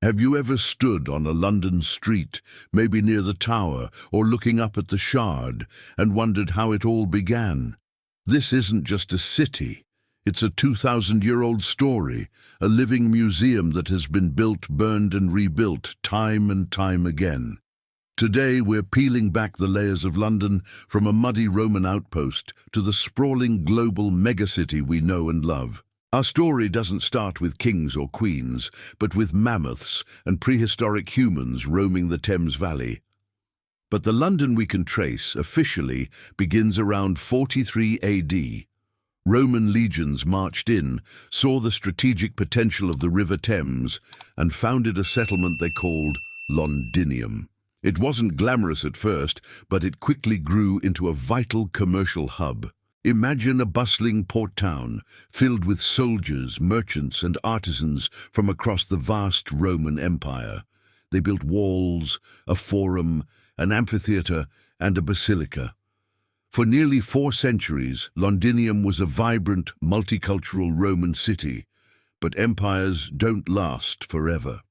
Have you ever stood on a London street, maybe near the Tower or looking up at the Shard, and wondered how it all began? This isn't just a city. It's a 2,000-year-old story, a living museum that has been built, burned and rebuilt time and time again. Today we're peeling back the layers of London, from a muddy Roman outpost to the sprawling global megacity we know and love. Our story doesn't start with kings or queens, but with mammoths and prehistoric humans roaming the Thames Valley. But the London we can trace, officially, begins around 43 AD. Roman legions marched in, saw the strategic potential of the River Thames, and founded a settlement they called Londinium. It wasn't glamorous at first, but it quickly grew into a vital commercial hub. Imagine a bustling port town, filled with soldiers, merchants and artisans from across the vast Roman Empire. They built walls, a forum, an amphitheatre and a basilica. For nearly 4 centuries, Londinium was a vibrant, multicultural Roman city. But empires don't last forever.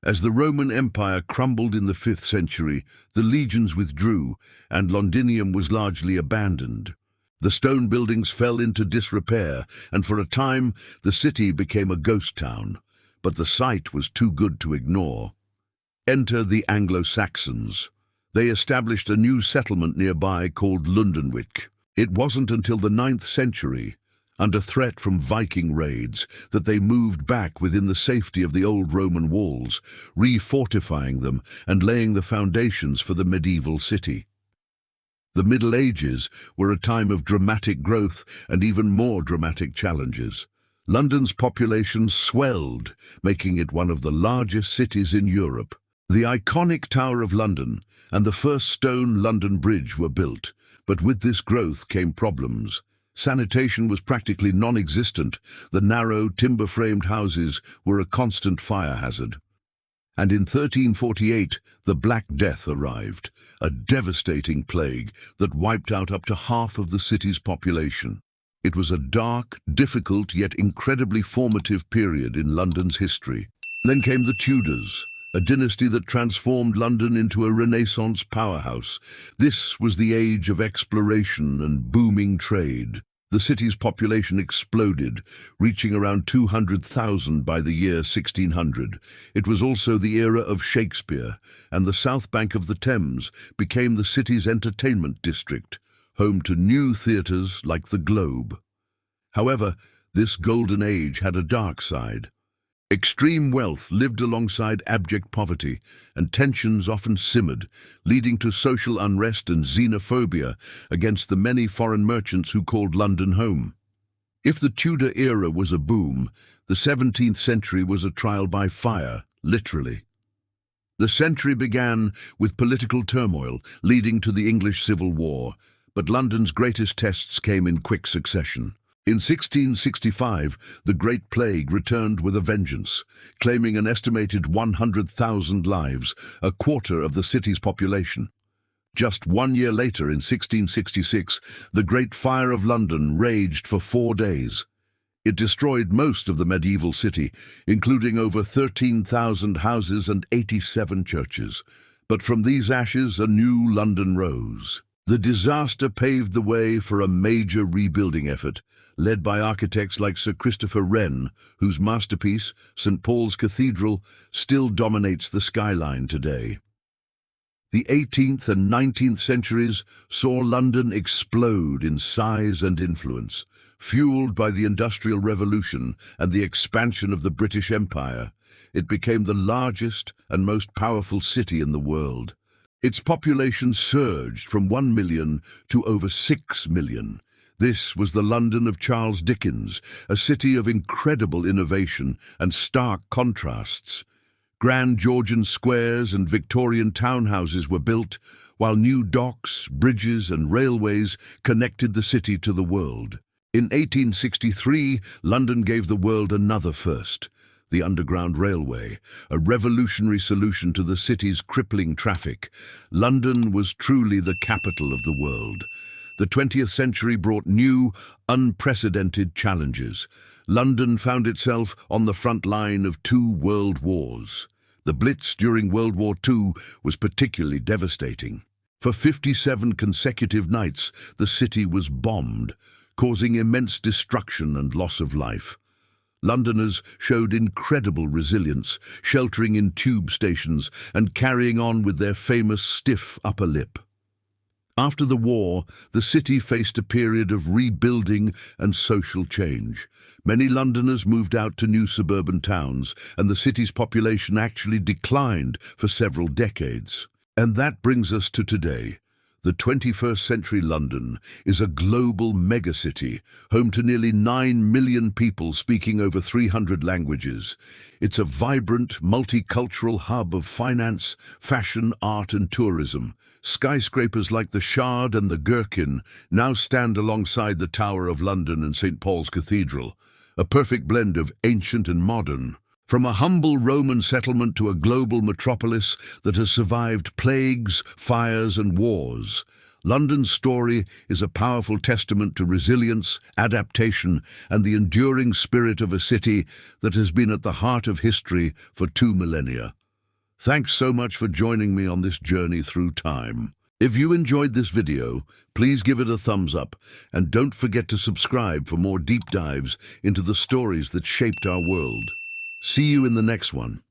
As the Roman Empire crumbled in the 5th century, the legions withdrew, and Londinium was largely abandoned. The stone buildings fell into disrepair, and for a time the city became a ghost town. But the site was too good to ignore. Enter the Anglo-Saxons. They established a new settlement nearby called Lundenwic. It wasn't until the 9th century, under threat from Viking raids, that they moved back within the safety of the old Roman walls, refortifying them and laying the foundations for the medieval city. The Middle Ages were a time of dramatic growth and even more dramatic challenges. London's population swelled, making it one of the largest cities in Europe. The iconic Tower of London and the first stone London Bridge were built, but with this growth came problems. Sanitation was practically non-existent. The narrow, timber-framed houses were a constant fire hazard. And in 1348, the Black Death arrived, a devastating plague that wiped out up to half of the city's population. It was a dark, difficult, yet incredibly formative period in London's history. Then came the Tudors, a dynasty that transformed London into a Renaissance powerhouse. This was the age of exploration and booming trade. The city's population exploded, reaching around 200,000 by the year 1600. It was also the era of Shakespeare, and the south bank of the Thames became the city's entertainment district, home to new theatres like the Globe. However, this golden age had a dark side. Extreme wealth lived alongside abject poverty, and tensions often simmered, leading to social unrest and xenophobia against the many foreign merchants who called London home. If the Tudor era was a boom, the 17th century was a trial by fire, literally. The century began with political turmoil, leading to the English Civil War, but London's greatest tests came in quick succession. In 1665, the Great Plague returned with a vengeance, claiming an estimated 100,000 lives, a quarter of the city's population. Just 1 year later, in 1666, the Great Fire of London raged for 4 days. It destroyed most of the medieval city, including over 13,000 houses and 87 churches. But from these ashes, a new London rose. The disaster paved the way for a major rebuilding effort, led by architects like Sir Christopher Wren, whose masterpiece, St. Paul's Cathedral, still dominates the skyline today. The 18th and 19th centuries saw London explode in size and influence. Fueled by the Industrial Revolution and the expansion of the British Empire, it became the largest and most powerful city in the world. Its population surged from 1 million to over 6 million. This was the London of Charles Dickens, a city of incredible innovation and stark contrasts. Grand Georgian squares and Victorian townhouses were built, while new docks, bridges and railways connected the city to the world. In 1863, London gave the world another first, the Underground Railway, a revolutionary solution to the city's crippling traffic. London was truly the capital of the world. The 20th century brought new, unprecedented challenges. London found itself on the front line of 2 world wars. The Blitz during World War II was particularly devastating. For 57 consecutive nights, the city was bombed, causing immense destruction and loss of life. Londoners showed incredible resilience, sheltering in tube stations and carrying on with their famous stiff upper lip. After the war, the city faced a period of rebuilding and social change. Many Londoners moved out to new suburban towns, and the city's population actually declined for several decades. And that brings us to today. The 21st century London is a global megacity, home to nearly 9 million people speaking over 300 languages. It's a vibrant, multicultural hub of finance, fashion, art and tourism. Skyscrapers like the Shard and the Gherkin now stand alongside the Tower of London and St. Paul's Cathedral, a perfect blend of ancient and modern. From a humble Roman settlement to a global metropolis that has survived plagues, fires and wars, London's story is a powerful testament to resilience, adaptation and the enduring spirit of a city that has been at the heart of history for 2 millennia. Thanks so much for joining me on this journey through time. If you enjoyed this video, please give it a thumbs up and don't forget to subscribe for more deep dives into the stories that shaped our world. See you in the next one.